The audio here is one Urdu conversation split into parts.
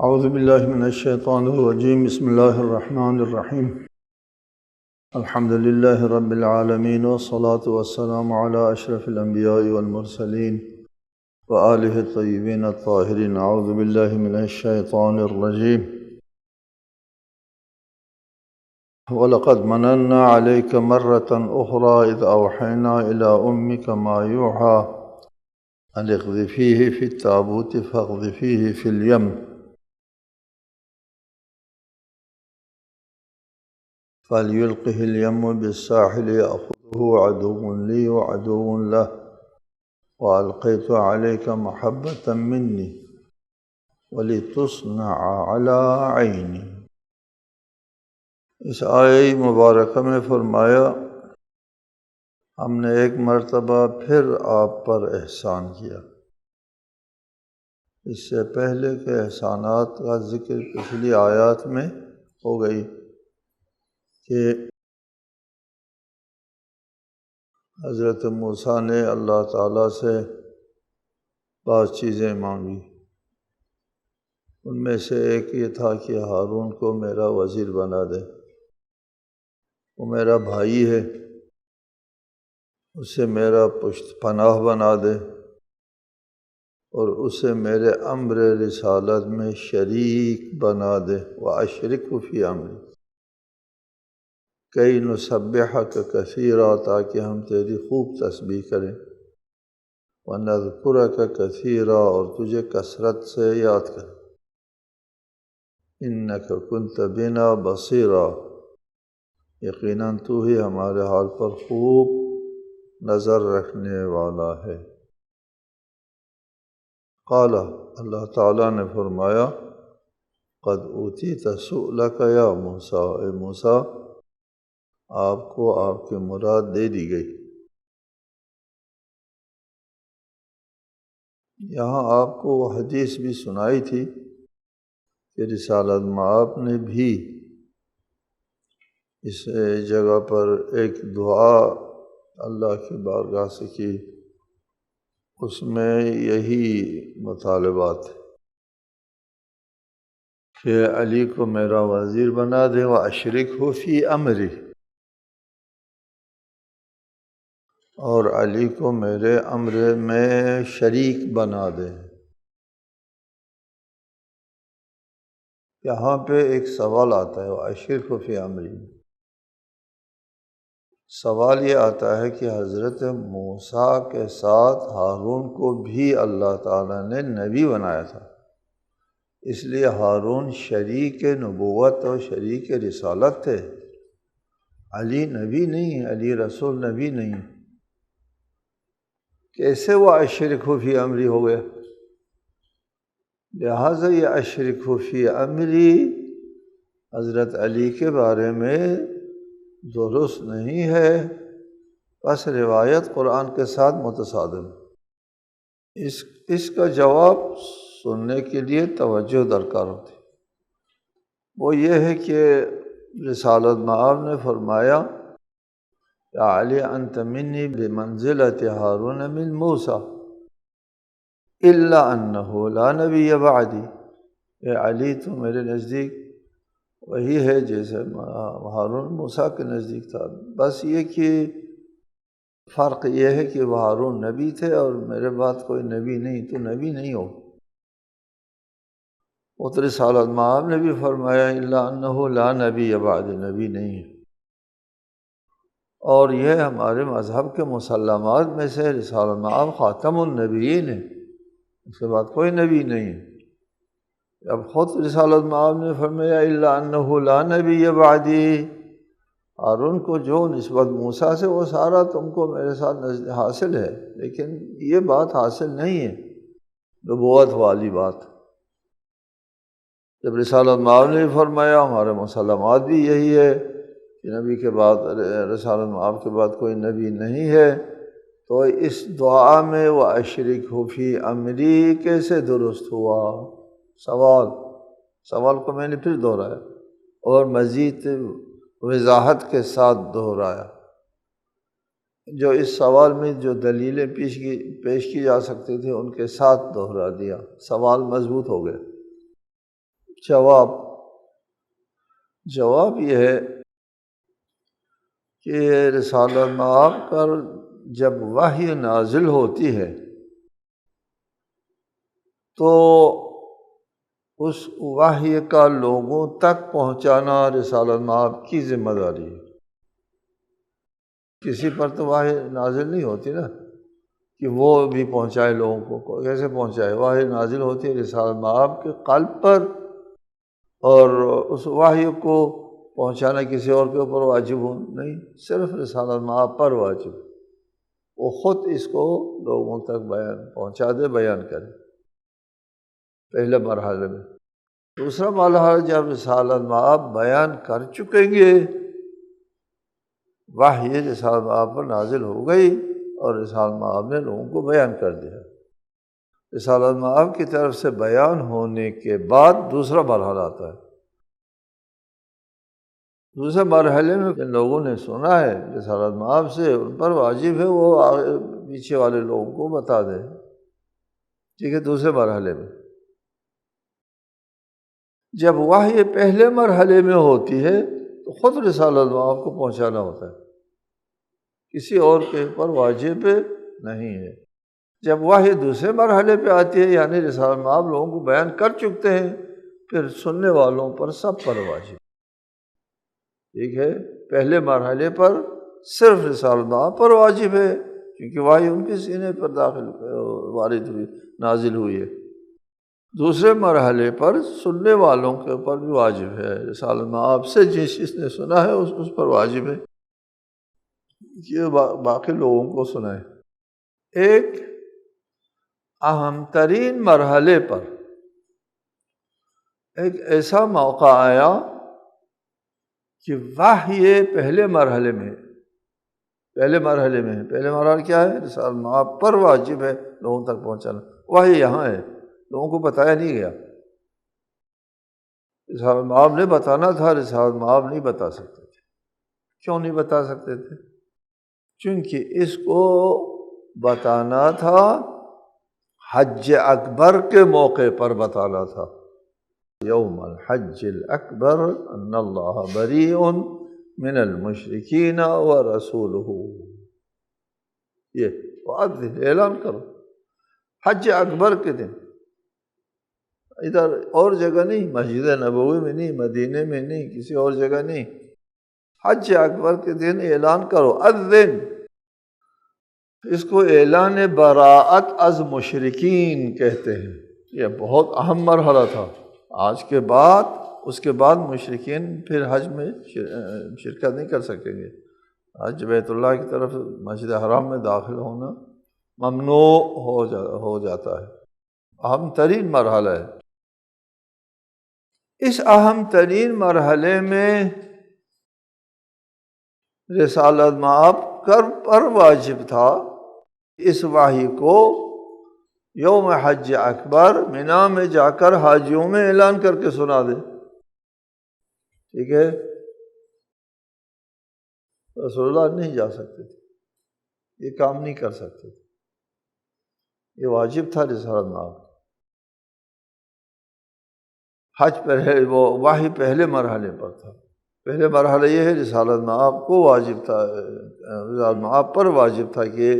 اعوذ باللہ من الشیطان الرجیم بسم اللہ الرحمن الرحیم الحمد للہ رب العالمین والصلاة والسلام علی اشرف الانبیاء والمرسلین وآلہ الطیبین الطاہرین اعوذ باللہ من الشیطان الرجیم وَلَقَدْ مَنَنَّا عَلَيْكَ مَرَّةً أُخْرَى إِذْ أَوْحَيْنَا إِلَىٰ أُمِّكَ مَا يُوحَىٰ أَنِ اقْذِفِيهِ فِي التَّابُوتِ فَاقْذِفِيهِ فِي الْيَمِّ فَلْيُلْقِهِ الْيَمُّ بِالسَّاحِلِ يَأْخُذْهُ عَدُوٌّ لِّي وَعَدُوٌّ لَّهُ وَأَلْقَيْتُ عَلَيْكَ مَحَبَّةً مِّنِّي وَلِتُصْنَعَ عَلَىٰ عَيْنِي۔ اس آیہ مبارکہ میں فرمایا ہم نے ایک مرتبہ پھر آپ پر احسان کیا۔ اس سے پہلے کے احسانات کا ذکر پچھلی آیات میں ہو گئی کہ حضرت موسیٰ نے اللہ تعالیٰ سے بعض چیزیں مانگی، ان میں سے ایک یہ تھا کہ ہارون کو میرا وزیر بنا دے، وہ میرا بھائی ہے، اسے میرا پشت پناہ بنا دے اور اسے میرے امر رسالت میں شریک بنا دے۔ وَأَشْرِكْهُ فِي أَمْرِي كَيْ نُسَبِّحَكَ كَثِيرًا، تاکہ ہم تیری خوب تسبیح کریں، وَنَذْكُرَكَ كَثِيرًا، اور تجھے کثرت سے یاد کریں، إِنَّكَ كُنْتَ بِنَا بَصِيرًا، یقیناً تو ہی ہمارے حال پر خوب نظر رکھنے والا ہے۔ قال، اللہ تعالیٰ نے فرمایا، قد اوتیت سؤلک یا موسیٰ، اے موسیٰ آپ کو آپ کی مراد دے دی گئی۔ یہاں آپ کو وہ حدیث بھی سنائی تھی کہ رسالت مآب نے بھی اس جگہ پر ایک دعا اللہ کی بارگاہ سے کی، اس میں یہی مطالبات کہ علی کو میرا وزیر بنا دے، وَأَشْرِكْهُ فِي أَمْرِي، اور علی کو میرے امر میں شریک بنا دے۔ یہاں پہ ایک سوال آتا ہے، وَأَشْرِكْهُ فِي أَمْرِي، سوال یہ آتا ہے کہ حضرت موسیٰ کے ساتھ ہارون کو بھی اللہ تعالیٰ نے نبی بنایا تھا، اس لیے ہارون شریک نبوت اور شریک رسالت تھے، علی نبی نہیں ہے، علی رسول نبی نہیں ہے، کیسے وہ اشرکہ فی امری ہو گیا؟ لہٰذا یہ اشرکہ فی امری حضرت علی کے بارے میں درست نہیں ہے، بس روایت قرآن کے ساتھ متصادم۔ اس کا جواب سننے کے لیے توجہ درکار ہوتی، وہ یہ ہے کہ رسالت مآب نے فرمایا یا علی انت منی بمنزلۃ ہارون من موسیٰ الا انہ لا نبی بعدی، اے علی تو میرے نزدیک وہی ہے جیسے ہارون موسیٰ کے نزدیک تھا، بس یہ کہ فرق یہ ہے کہ وہ ہارون نبی تھے اور میرے بعد کوئی نبی نہیں، تو نبی نہیں ہو۔ وہ تو رسالت مآب نے بھی فرمایا الا انہ لا نبی بعد، نبی نہیں ہے، اور یہ ہمارے مذہب کے مسلمات میں سے رسالت مآب خاتم النبیین ہے، اس کے بعد کوئی نبی نہیں ہے۔ اب خود رسالت مآب نے فرمایا الا انہ لا نبی بعدی، ہارون کو جو نسبت موسیٰ سے وہ سارا تم کو میرے ساتھ حاصل ہے، لیکن یہ بات حاصل نہیں ہے نبوت والی بات۔ جب رسالت مآب نے فرمایا ہمارے مسلمات بھی یہی ہے کہ نبی کے بعد رسالت مآب کے بعد کوئی نبی نہیں ہے، تو اس دعا میں وَأَشْرِكْهُ فِي أَمْرِي کیسے درست ہوا؟ سوال کو میں نے پھر دہرایا اور مزید وضاحت کے ساتھ دہرایا، جو اس سوال میں جو دلیلیں پیش کی جا سکتی تھیں ان کے ساتھ دہرا دیا، سوال مضبوط ہو گیا۔ جواب یہ ہے کہ رسالت مآب پر جب وحی نازل ہوتی ہے تو اس وحی کا لوگوں تک پہنچانا رسالت مآب کی ذمہ داری ہے۔ کسی پر تو وحی نازل نہیں ہوتی نا کہ وہ بھی پہنچائے لوگوں کو، کیسے پہنچائے؟ وحی نازل ہوتی ہے رسالت مآب کے قلب پر، اور اس وحی کو پہنچانا کسی اور کے اوپر واجب ہو نہیں، صرف رسالت مآب پر واجب، وہ خود اس کو لوگوں تک پہنچا دے، بیان کرے پہلے مرحلے میں۔ دوسرا مرحلہ جب رسالت مآب بیان کر چکیں گے، وحی رسالت مآب پر نازل ہو گئی اور رسالت مآب نے لوگوں کو بیان کر دیا، رسالت مآب کی طرف سے بیان ہونے کے بعد دوسرا مرحلہ آتا ہے۔ دوسرے مرحلے میں جن لوگوں نے سنا ہے رسالت مآب سے، ان پر واجب ہے وہ پیچھے والے لوگوں کو بتا دیں، ٹھیک ہے۔ دوسرے مرحلے میں جب وحی پہلے مرحلے میں ہوتی ہے تو خود رسالت مآب کو پہنچانا ہوتا ہے، کسی اور کے اوپر واجب نہیں ہے۔ جب وحی دوسرے مرحلے پہ آتی ہے، یعنی رسالت مآب لوگوں کو بیان کر چکتے ہیں، پھر سننے والوں پر سب پر واجب، ٹھیک ہے۔ پہلے مرحلے پر صرف رسالت مآب پر واجب ہے کیونکہ وحی ان کے سینے پر وارد ہوئی، نازل ہوئی ہے۔ دوسرے مرحلے پر سننے والوں کے اوپر بھی واجب ہے، رسالت مآب سے جس نے سنا ہے اس پر واجب ہے کہ باقی لوگوں کو سنائے۔ ایک اہم ترین مرحلے پر ایک ایسا موقع آیا کہ وحی پہلے مرحلے میں کیا ہے؟ رسالت مآب پر واجب ہے لوگوں تک پہنچانا، وحی یہاں ہے، لوگوں کو بتایا نہیں گیا۔ رسالت مآب نے بتانا تھا، رسالت مآب نہیں بتا سکتے تھے۔ کیوں نہیں بتا سکتے تھے؟ چونکہ اس کو بتانا تھا حج اکبر کے موقع پر بتانا تھا، یوم الحج الاکبر ان اللہ بریء من المشرکین ورسولہ، یہ اعلان کرو حج اکبر کے دن، ادھر اور جگہ نہیں، مسجد نبوی میں نہیں، مدینے میں نہیں، کسی اور جگہ نہیں، حج اکبر کے دن اعلان کرو، اذن، اس کو اعلان براءت از مشرکین کہتے ہیں۔ یہ بہت اہم مرحلہ تھا۔ اس کے بعد مشرکین پھر حج میں شرکت نہیں کر سکیں گے، حج بیت اللہ کی طرف مسجد حرام میں داخل ہونا ممنوع ہو جاتا ہے، اہم ترین مرحلہ ہے۔ اس اہم ترین مرحلے میں رسالت مآب پر واجب تھا اس وحی کو یوم حج اکبر مینا میں جا کر حاجیوں میں اعلان کر کے سنا دے، ٹھیک ہے۔ رسول اللہ نہیں جا سکتے تھے، یہ کام نہیں کر سکتے تھے، یہ واجب تھا رسالت مآب۔ حج پر ہے، وہ وحی پہلے مرحلے پر تھا، پہلے مرحلہ یہ ہے رسالت مآب کو واجب تھا، رسالت مآب پر واجب تھا کہ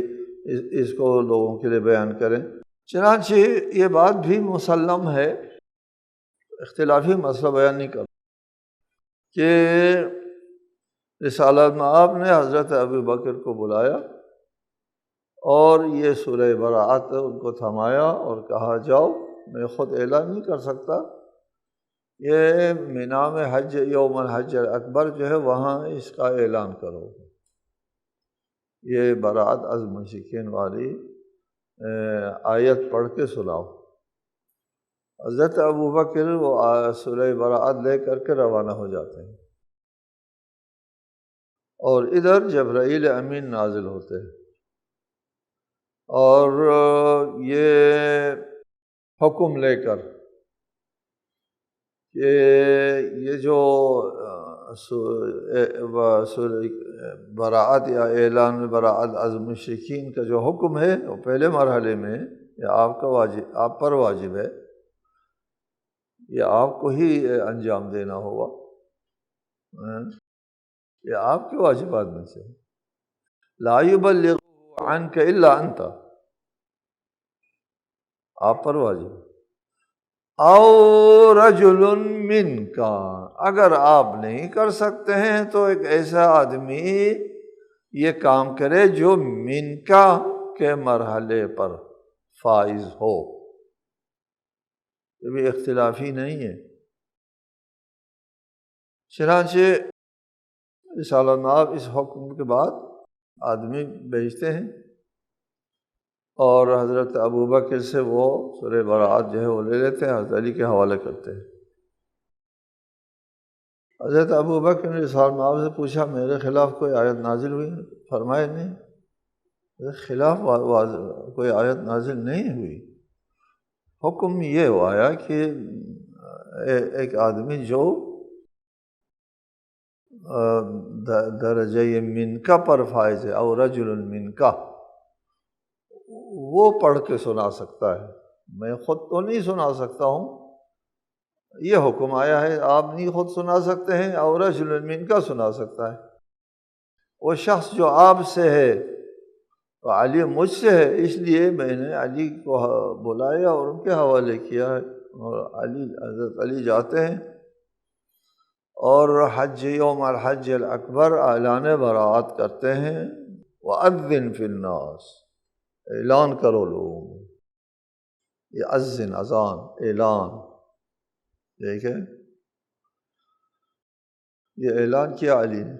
اس کو لوگوں کے لیے بیان کریں۔ چنانچہ یہ بات بھی مسلم ہے، اختلافی مسئلہ بیان نہیں کرتا، کہ رسالت مآب نے حضرت ابو بکر کو بلایا اور یہ سورہ براءت ان کو تھمایا اور کہا جاؤ، میں خود اعلان نہیں کر سکتا، یہ مینا میں حج یوم الحج اکبر جو ہے وہاں اس کا اعلان کرو، یہ براءت از مشرکین والی آیت پڑھ کے سناؤ۔ حضرت ابو بکر وہ سورہ براءت لے کر کے روانہ ہو جاتے ہیں، اور ادھر جبرائیل امین نازل ہوتے ہیں اور یہ حکم لے کر کہ یہ جو براءت یا اعلان براءت از مشرکین کا جو حکم ہے وہ پہلے مرحلے میں آپ پر واجب ہے، یہ آپ کو ہی انجام دینا ہوگا، یہ آپ کے واجبات میں سے۔ لا یبلغ عنک الا انت، آپ پر واجب۔ او رجل منک، اگر آپ نہیں کر سکتے ہیں تو ایک ایسا آدمی یہ کام کرے جو منکا کے مرحلے پر فائز ہو، یہ بھی اختلافی نہیں ہے۔ چنانچہ رسالہ ناب اس حکم کے بعد آدمی بھیجتے ہیں، اور حضرت ابوبکر سے وہ سورہ برات جو ہے وہ لے لیتے ہیں، حضرت علی کے حوالے کرتے ہیں۔ حضرت ابوبکر نے رسالہ ناب سے پوچھا میرے خلاف کوئی آیت نازل ہوئی؟ فرمائے نہیں، میرے خلاف کوئی آیت نازل نہیں ہوئی۔ حکم یہ ہوا کہ ایک آدمی جو درجہ منکا پر فائز ہے، او رجل منکا، وہ پڑھ کے سنا سکتا ہے، میں خود تو نہیں سنا سکتا ہوں، یہ حکم آیا ہے، آپ نہیں خود سنا سکتے ہیں، او رجل منکا سنا سکتا ہے۔ وہ شخص جو آپ سے ہے تو علی مجھ سے ہے، اس لیے میں نے علی کو بلایا اور ان کے حوالے کیا ہے، اور حضرت علی جاتے ہیں اور حج یوم الحج الاکبر اعلان براعت کرتے ہیں، وَأَذِّن فِي النَّاسِ، اعلان کرو لوگوں میں، یہ اذن اذان اعلان، دیکھیں یہ اعلان کیا علی نے۔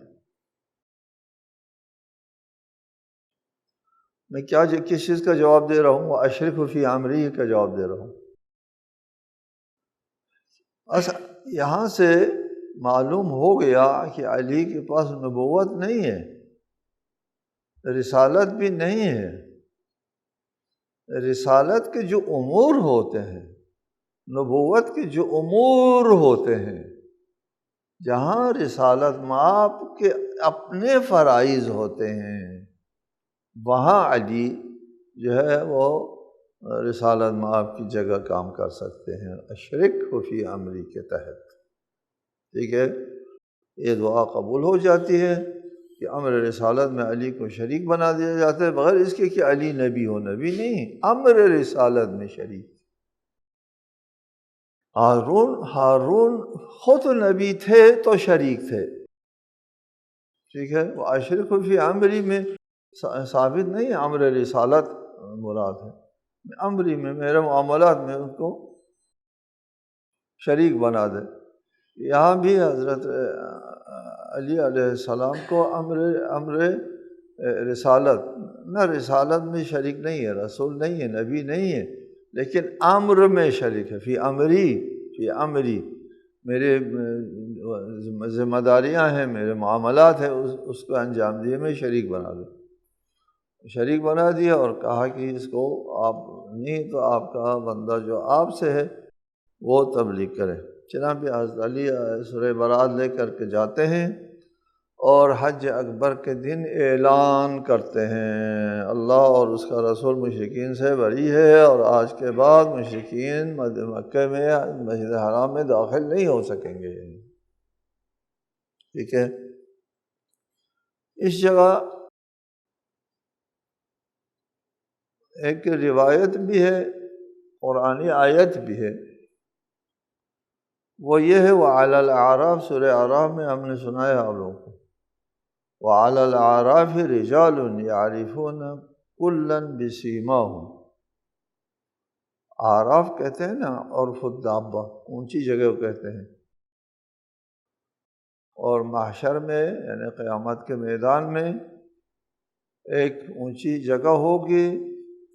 میں کس چیز کا جواب دے رہا ہوں؟ وَأَشْرِكْ فِي أَمْرِهِ کا جواب دے رہا ہوں۔ یہاں سے معلوم ہو گیا کہ علی کے پاس نبوت نہیں ہے، رسالت بھی نہیں ہے۔ رسالت کے جو امور ہوتے ہیں، نبوت کے جو امور ہوتے ہیں، جہاں رسالت مآب کے اپنے فرائض ہوتے ہیں، وہاں علی جو ہے وہ رسالت مآب کی جگہ کام کر سکتے ہیں، اشرک فی امری کے تحت، ٹھیک ہے۔ یہ دعا قبول ہو جاتی ہے کہ امر رسالت میں علی کو شریک بنا دیا جاتا ہے، بغیر اس کے کہ علی نبی ہو، نبی نہیں، امر رسالت میں شریک۔ ہارون خود نبی تھے تو شریک تھے، ٹھیک ہے۔ وہ اشرک فی امری میں ثابت نہیں، امر رسالت مراد ہے، امری میں میرے معاملات میں ان کو شریک بنا دے۔ یہاں بھی حضرت علی علیہ السلام کو امر رسالت، نہ رسالت میں شریک نہیں ہے، رسول نہیں ہے، نبی نہیں ہے، لیکن امر میں شریک ہے، فی امری میرے ذمہ داریاں ہیں، میرے معاملات ہیں، اس کو انجام دیے میں شریک بنا دے، شریک بنا دیا اور کہا کہ اس کو آپ نہیں تو آپ کا بندہ جو آپ سے ہے وہ تبلیغ کرے۔ چنانچہ حضرت علی سورہ برات لے کر کے جاتے ہیں اور حج اکبر کے دن اعلان کرتے ہیں اللہ اور اس کا رسول مشرکین سے بری ہے، اور آج کے بعد مشرکین مکہ میں مسجد حرام میں داخل نہیں ہو سکیں گے، ٹھیک ہے۔ اس جگہ ایک روایت بھی ہے، قرآنی آیت بھی ہے، وہ یہ ہے وَعَلَى الْأَعْرَافِ، سورہ اعراف میں ہم نے سنایا آپ لوگوں کو، وَعَلَى الْأَعْرَافِ رِجَالٌ يَعْرِفُونَ كُلًّا بِسِيمَاهُمْ، اعراف کہتے ہیں نا عرف الدابہ، اونچی جگہ کو کہتے ہیں، اور محشر میں یعنی قیامت کے میدان میں ایک اونچی جگہ ہوگی،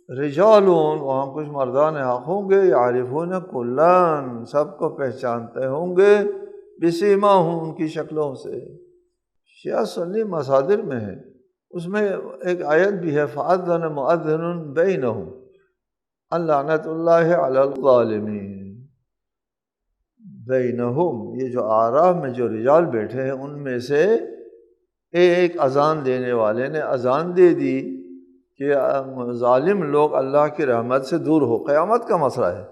رجالون، وہاں کچھ مردان حق ہوں گے، یعرفون کلان، سب کو پہچانتے ہوں گے، بسیماہم، ان کی شکلوں سے۔ شیعہ سنی مصادر میں ہے، اس میں ایک آیت بھی ہے فَأَذَّنَ مُؤَذِّنٌ بَيْنَهُمْ أَن لَّعْنَةُ اللَّهِ عَلَى الظَّالِمِينَ۔ بینہم، یہ جو اعراف میں جو رجال بیٹھے ہیں ان میں سے ایک اذان دینے والے نے اذان دے دی کہ ظالم لوگ اللہ کی رحمت سے دور ہو، قیامت کا مسئلہ ہے،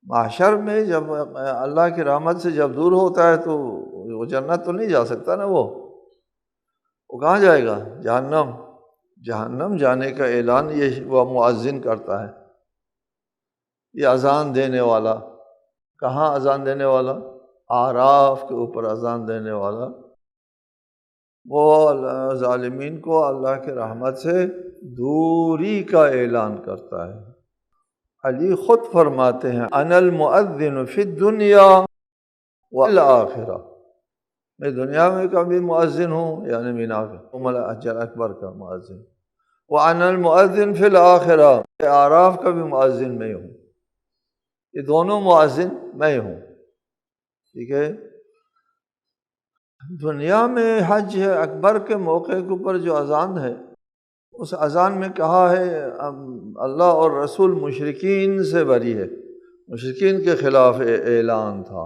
محشر میں جب اللہ کی رحمت سے جب دور ہوتا ہے تو وہ جنت تو نہیں جا سکتا نا، وہ کہاں جائے گا؟ جہنم۔ جہنم جانے کا اعلان یہ وہ مؤذن کرتا ہے، یہ اذان دینے والا۔ کہاں اذان دینے والا؟ اعراف کے اوپر اذان دینے والا، وہ ظالمین کو اللہ کی رحمت سے دوری کا اعلان کرتا ہے۔ علی خود فرماتے ہیں انا المؤذن فی الدنیا والآخرہ، میں دنیا میں کا بھی مؤذن ہوں، یعنی مینا حج اکبر کا مؤذن، وانا المؤذن فی الآخرہ، اعراف کا بھی مؤذن میں ہوں، یہ دونوں مؤذن میں ہوں، ٹھیک ہے۔ دنیا میں حج اکبر کے موقع کے اوپر جو اذان ہے، اس اذان میں کہا ہے اللہ اور رسول مشرکین سے بری ہے، مشرکین کے خلاف اعلان تھا،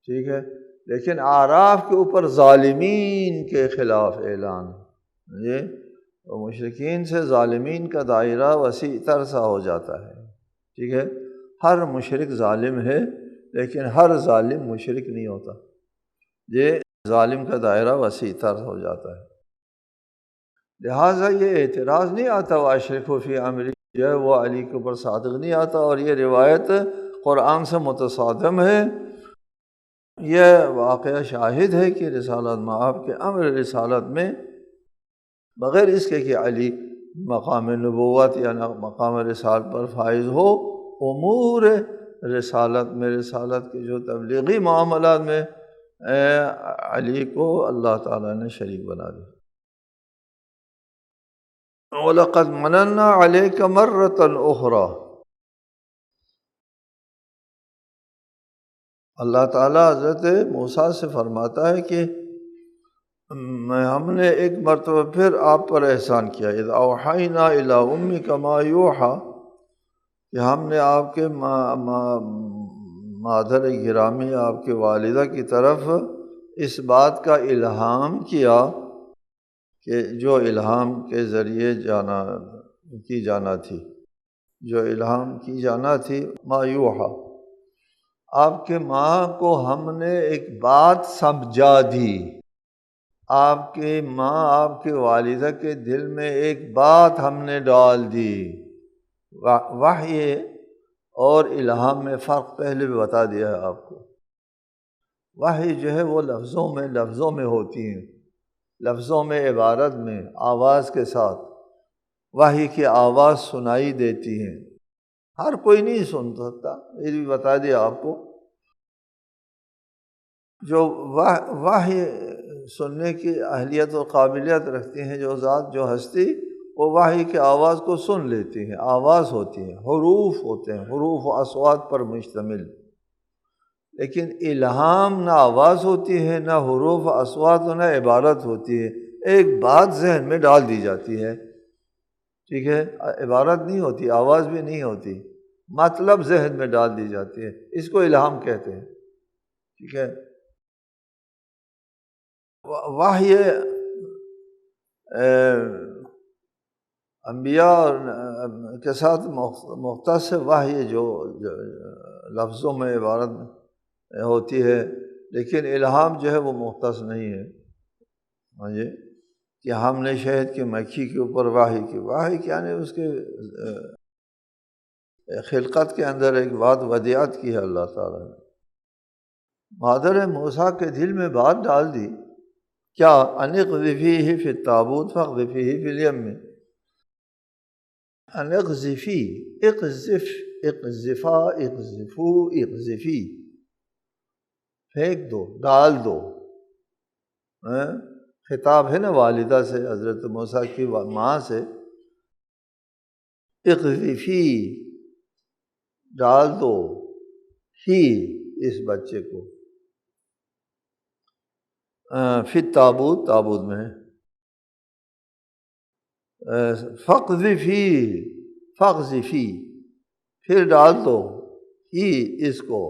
ٹھیک ہے۔ لیکن اعراف کے اوپر ظالمین کے خلاف اعلان، یہ مشرکین سے ظالمین کا دائرہ وسیع تر سا ہو جاتا ہے، ٹھیک ہے۔ ہر مشرک ظالم ہے لیکن ہر ظالم مشرک نہیں ہوتا، یہ ظالم کا دائرہ وسیع تر ہو جاتا ہے۔ لہٰذا یہ اعتراض نہیں آتا واشرکوا فی امری، جو ہے وہ علی کے اوپر صادق نہیں آتا، اور یہ روایت قرآن سے متصادم ہے۔ یہ واقعہ شاہد ہے کہ رسالت مآب کے امر رسالت میں بغیر اس کے کہ علی مقام نبوت یا مقام رسالت پر فائز ہو، امور رسالت میں، رسالت کے جو تبلیغی معاملات میں علی کو اللہ تعالیٰ نے شریک بنا دیا۔ وَلَقَدْ مَنَنَّا عَلَيْكَ مَرَّةً أُخْرَى، اللہ تعالیٰ حضرت موسیٰ سے فرماتا ہے کہ ہم نے ایک مرتبہ پھر آپ پر احسان کیا، اذ اوحینا الی امک ما یوحی، کہ ہم نے آپ کے مادر گرامی، آپ کے والدہ کی طرف اس بات کا الہام کیا کہ جو الہام کے ذریعے کی جانا تھی، جو الہام کی جانا تھی، ما یوحی، آپ کے ماں کو ہم نے ایک بات سمجھا دی، آپ کی ماں، آپ کے والدہ کے دل میں ایک بات ہم نے ڈال دی۔ وحی اور الہام میں فرق پہلے بھی بتا دیا ہے آپ کو۔ وحی جو ہے وہ لفظوں میں ہوتی ہیں، لفظوں میں، عبارت میں، آواز کے ساتھ وحی کی آواز سنائی دیتی ہیں، ہر کوئی نہیں سن سکتا، یہ بھی بتا دیا آپ کو۔ جو وحی سننے کی اہلیت و قابلیت رکھتی ہیں جو ذات، جو ہستی، وہ وحی کی آواز کو سن لیتی ہیں، آواز ہوتی ہیں، حروف ہوتے ہیں، حروف و اصوات پر مشتمل۔ لیکن الہام نہ آواز ہوتی ہے، نہ حروف و اصوات، نہ عبارت ہوتی ہے، ایک بات ذہن میں ڈال دی جاتی ہے، ٹھیک ہے، عبارت نہیں ہوتی، آواز بھی نہیں ہوتی، مطلب ذہن میں ڈال دی جاتی ہے، اس کو الہام کہتے ہیں، ٹھیک ہے۔ وحی انبیاء کے ساتھ مختص وحی جو لفظوں میں، عبارت میں ہوتی ہے، لیکن الہام جو ہے وہ مختص نہیں ہے، ہاں جی، کہ ہم نے شہد کی مکھی کے اوپر وحی کی، وحی یعنی اس کے خلقت کے اندر ایک بات ودیعت کی ہے اللہ تعالیٰ نے۔ مادر موسیٰ کے دل میں بات ڈال دی، کیا؟ ان اقذفیہ فی التابوت فاقذفیہ فی الیم، ان اقذفی، اقذف، اقذفا، اقذفو، اقذفی، پھینک دو، ڈال دو، خطاب ہے نا والدہ سے، حضرت موسیٰ کی ماں سے، اقذفی، ڈال دو، ہی، اس بچے کو، فی التابوت، تابوت میں، فاقذفی، فاقذفی، پھر ڈال دو، ہی، اس کو،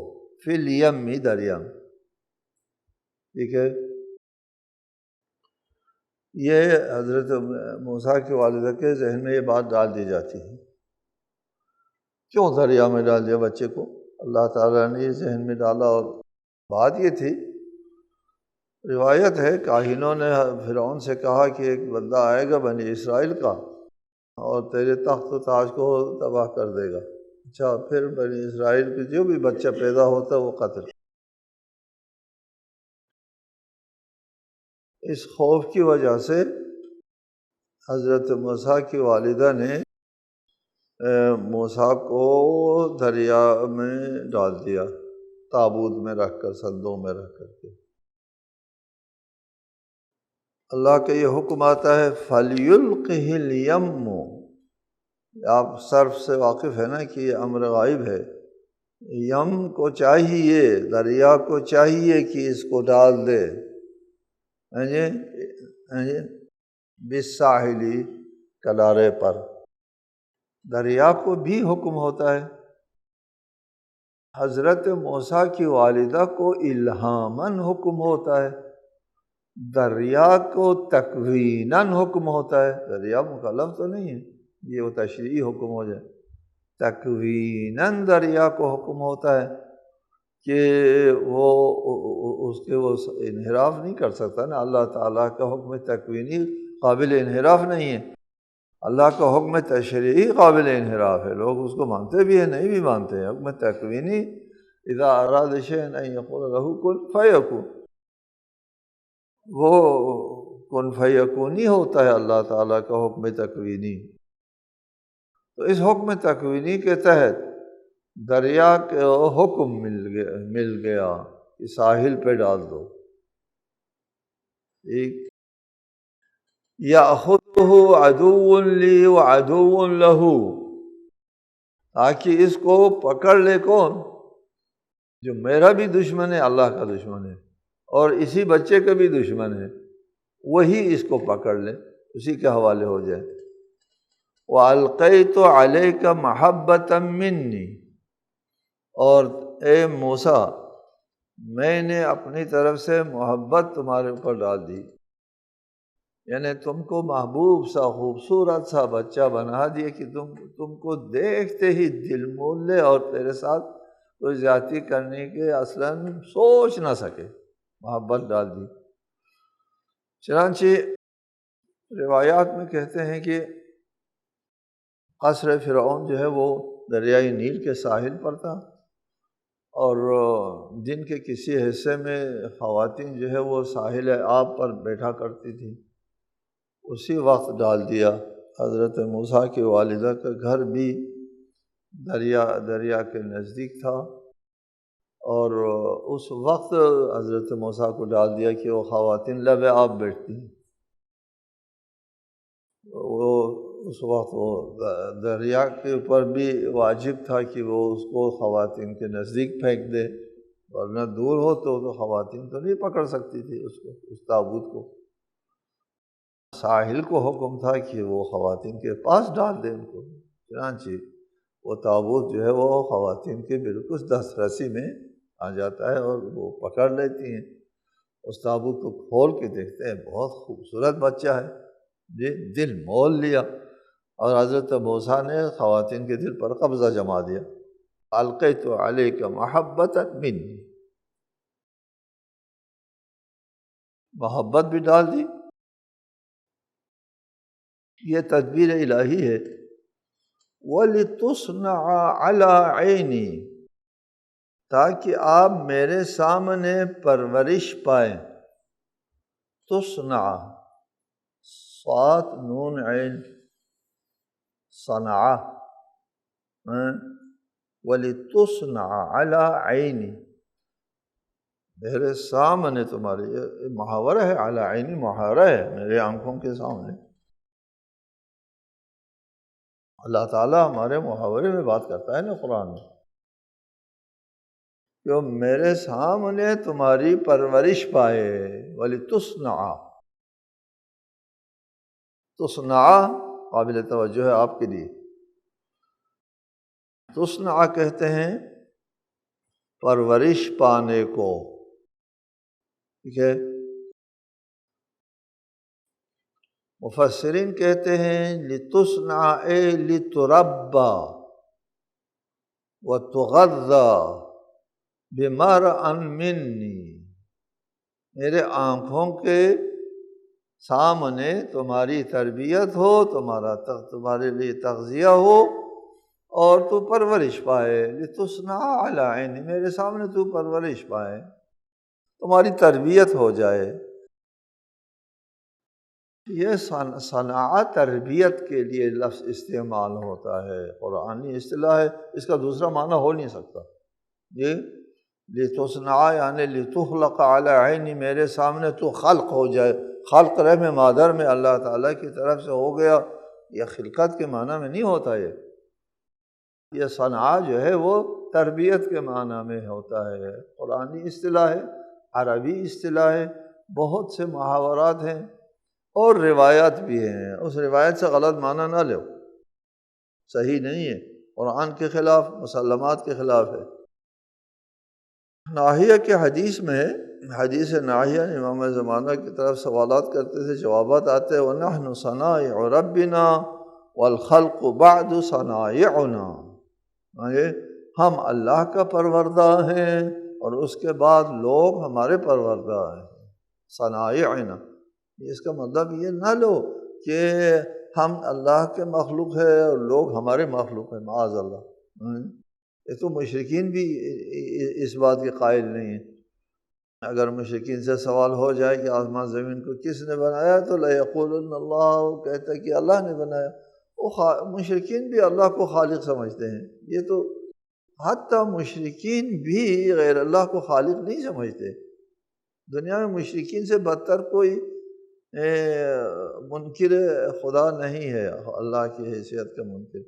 فی الیم، دریا، ٹھیک ہے۔ یہ حضرت موسیٰ کی والدہ کے ذہن میں یہ بات ڈال دی جاتی ہے، کیوں دریا میں ڈال دیا بچے کو؟ اللہ تعالیٰ نے یہ ذہن میں ڈالا۔ اور بات یہ تھی، روایت ہے کاہنوں نے فرعون سے کہا کہ ایک بندہ آئے گا بنی اسرائیل کا اور تیرے تخت و تاج کو تباہ کر دے گا۔ اچھا، پھر بنی اسرائیل کے جو بھی بچہ پیدا ہوتا ہے وہ قتل۔ اس خوف کی وجہ سے حضرت موسیٰ کی والدہ نے موسیٰ کو دریا میں ڈال دیا، تابوت میں رکھ کر، صندوق میں رکھ کر کے۔ اللہ کا یہ حکم آتا ہے فَلْيُلْقِهِ الْيَمُّ، آپ صرف سے واقف ہے نا کہ یہ امر غائب ہے۔ یم کو چاہیے، دریا کو چاہیے کہ اس کو ڈال دے، بالساحلی، کنارے پر۔ دریا کو بھی حکم ہوتا ہے۔ حضرت موسیٰ کی والدہ کو الہاماً حکم ہوتا ہے، دریا کو تکویناً حکم ہوتا ہے۔ دریا مکلف تو نہیں ہے، یہ وہ تشریعی حکم ہو جائے۔ تکویناً دریا کو حکم ہوتا ہے کہ وہ اس کے وہ انحراف نہیں کر سکتا نا۔ اللہ تعالیٰ کا حکم تکوینی قابل انحراف نہیں ہے، اللہ کا حکم تشریعی قابل انحراف ہے۔ لوگ اس کو مانتے بھی ہیں، نہیں بھی مانتے ہیں۔ حکم تکوینی اذا اراد شیئا ان یقول لہ کن فیکون، وہ کن فیکونی ہوتا ہے اللہ تعالیٰ کا حکم تکوینی۔ تو اس حکم تکوینی کے تحت دریا کا حکم مل گیا کہ ساحل پہ ڈال دو۔ ایک یأخذہ عدو لی وعدو لہ، تاکہ اس کو پکڑ لے کون؟ جو میرا بھی دشمن ہے، اللہ کا دشمن ہے، اور اسی بچے کا بھی دشمن ہے، وہی اس کو پکڑ لے، اسی کے حوالے ہو جائے۔ وَأَلْقَيْتُ عَلَيْكَ مَحَبَّةً مِّنِّي، اور اے موسیٰ میں نے اپنی طرف سے محبت تمہارے اوپر ڈال دی، یعنی تم کو محبوب سا خوبصورت سا بچہ بنا دیا کہ تم کو دیکھتے ہی دل مول لے اور تیرے ساتھ کوئی زیادتی کرنے کے اصلاً سوچ نہ سکے، محبت ڈال دی۔ چنانچہ روایات میں کہتے ہیں کہ قصر فرعون جو ہے وہ دریائے نیل کے ساحل پر تھا، اور دن کے کسی حصے میں خواتین جو ہے وہ ساحل آب پر بیٹھا کرتی تھیں۔ اسی وقت ڈال دیا۔ حضرت موسیٰ کی والدہ کا گھر بھی دریا کے نزدیک تھا، اور اس وقت حضرت موسیٰ کو ڈال دیا کہ وہ خواتین لب آب بیٹھتی ہیں۔ وہ اس وقت وہ دریا کے اوپر بھی واجب تھا کہ وہ اس کو خواتین کے نزدیک پھینک دے، ورنہ دور ہو تو خواتین تو نہیں پکڑ سکتی تھی اس کو، اس تابوت کو۔ ساحل کو حکم تھا کہ وہ خواتین کے پاس ڈال دے ان کو۔ چنانچہ وہ تابوت جو ہے وہ خواتین کے بالکل دسترسی میں آ جاتا ہے اور وہ پکڑ لیتی ہیں۔ اس تابوت کو کھول کے دیکھتے ہیں، بہت خوبصورت بچہ ہے، جی دل مول لیا، اور حضرت موسیٰ نے خواتین کے دل پر قبضہ جما دیا۔ القیت علیک محبۃ منی، محبت بھی ڈال دی۔ یہ تدبیر الہی ہے۔ وَلِتُصْنَعَ عَلَىٰ عَيْنِي، تاکہ آپ میرے سامنے پرورش پائیں۔ تصنع، صاد نون عین، صنع، وَلِتُصْنَعَ عَلَىٰ عَيْنِي، میرے سامنے تمہارے، یہ محاورہ ہے، علی عینی محاورہ ہے، میرے آنکھوں کے سامنے۔ اللہ تعالیٰ ہمارے محاورے میں بات کرتا ہے نا قرآن میں، کہ میرے سامنے تمہاری پرورش پائے۔ وَلِتُصْنَعَ، تصنع قابل توجہ ہے آپ کے لیے۔ تصنع کہتے ہیں پرورش پانے کو، ٹھیک ہے۔ مفسرین کہتے ہیں لِتُصْنَعَ اے لِتُرَبَّى، وتغذى بمرء منی، میرے آنکھوں کے سامنے تمہاری تربیت ہو، تمہارے لیے تغذیہ ہو اور تو پرورش پائے، لتصنع علی عینی، میرے سامنے تو پرورش پائے، تمہاری تربیت ہو جائے۔ یہ صنع تربیت کے لیے لفظ استعمال ہوتا ہے، قرآنی اصطلاح ہے، اس کا دوسرا معنی ہو نہیں سکتا۔ یہ لتصنع یعنی لتخلق علی عینی، میرے سامنے تو خلق ہو جائے، خلق رحم مادر میں اللہ تعالیٰ کی طرف سے ہو گیا، یہ خلقت کے معنی میں نہیں ہوتا۔ یہ صنع جو ہے وہ تربیت کے معنی میں ہوتا ہے، قرآنی اصطلاح ہے، عربی اصطلاح ہے، بہت سے محاورات ہیں اور روایات بھی ہیں، اس روایت سے غلط معنی نہ لو، صحیح نہیں ہے، قرآن کے خلاف، مسلمات کے خلاف ہے۔ ناحیہ کے حدیث میں، حدیث ناحیہ امام زمانہ کی طرف سوالات کرتے تھے، جوابات آتے ہیں، وَنَحْنُ صَنَائِعُ رَبِّنَا وَالْخَلْقُ بَعْدُ صَنَائِعُنَا، ہم اللہ کا پروردہ ہیں اور اس کے بعد لوگ ہمارے پروردہ ہیں، صنائعنا۔ اس کا مطلب یہ نہ لو کہ ہم اللہ کے مخلوق ہیں اور لوگ ہمارے مخلوق ہیں، معاذ اللہ، یہ تو مشرکین بھی اس بات کے قائل نہیں ہیں۔ اگر مشرکین سے سوال ہو جائے کہ آسمان زمین کو کس نے بنایا تو لَيَقُولُنَّ اللَّهُ، وہ کہتا ہے کہ اللہ نے بنایا۔ مشرکین بھی اللہ کو خالق سمجھتے ہیں، یہ تو حتیٰ مشرکین بھی غیر اللہ کو خالق نہیں سمجھتے۔ دنیا میں مشرکین سے بدتر کوئی منکر خدا نہیں ہے، اللہ کی حیثیت کا منکر،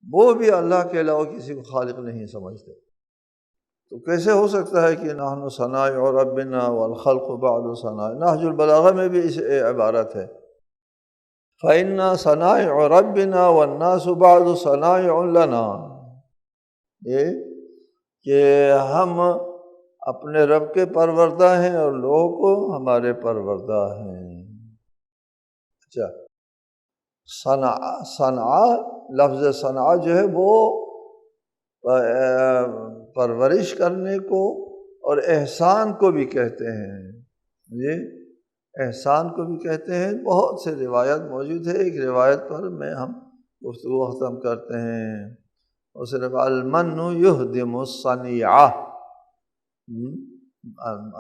وہ بھی اللہ کے علاوہ کسی کو خالق نہیں سمجھتے۔ تو کیسے ہو سکتا ہے کہ نحن صنائع ربنا والخلق بعد صنائع؟ نہج البلاغہ میں بھی اس عبارت ہے، فإن صنائع ربنا والناس بعد صنائع لنا، یہ کہ ہم اپنے رب کے پروردہ ہیں اور لوگ ہمارے پروردہ ہیں۔ اچھا، صنع لفظ صنع جو ہے وہ پرورش کرنے کو اور احسان کو بھی کہتے ہیں، یہ احسان کو بھی کہتے ہیں۔ بہت سے روایت موجود ہے، ایک روایت پر میں ہم گفتگو ختم کرتے ہیں، اس روایت المن یہدم الصنیعہ،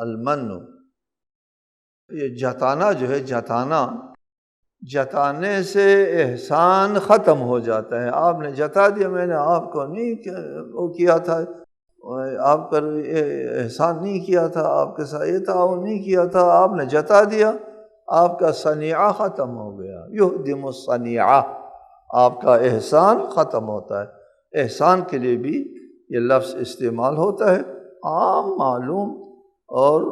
المن یہ جتانا جو ہے، جتانے سے احسان ختم ہو جاتا ہے۔ آپ نے جتا دیا، میں نے آپ کو نہیں وہ کیا تھا، آپ پر احسان نہیں کیا تھا، آپ کے ساتھ یہ تعاون نہیں کیا تھا، آپ نے جتا دیا، آپ کا صنیعہ ختم ہو گیا۔ یہدم الصنیعہ، آپ کا احسان ختم ہوتا ہے۔ احسان کے لیے بھی یہ لفظ استعمال ہوتا ہے، عام معلوم اور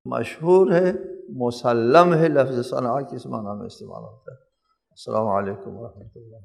مشہور ہے، مسلم ہے، لفظ صنع کس معنی میں استعمال ہوتا ہے۔ السلام علیکم ورحمۃ اللہ۔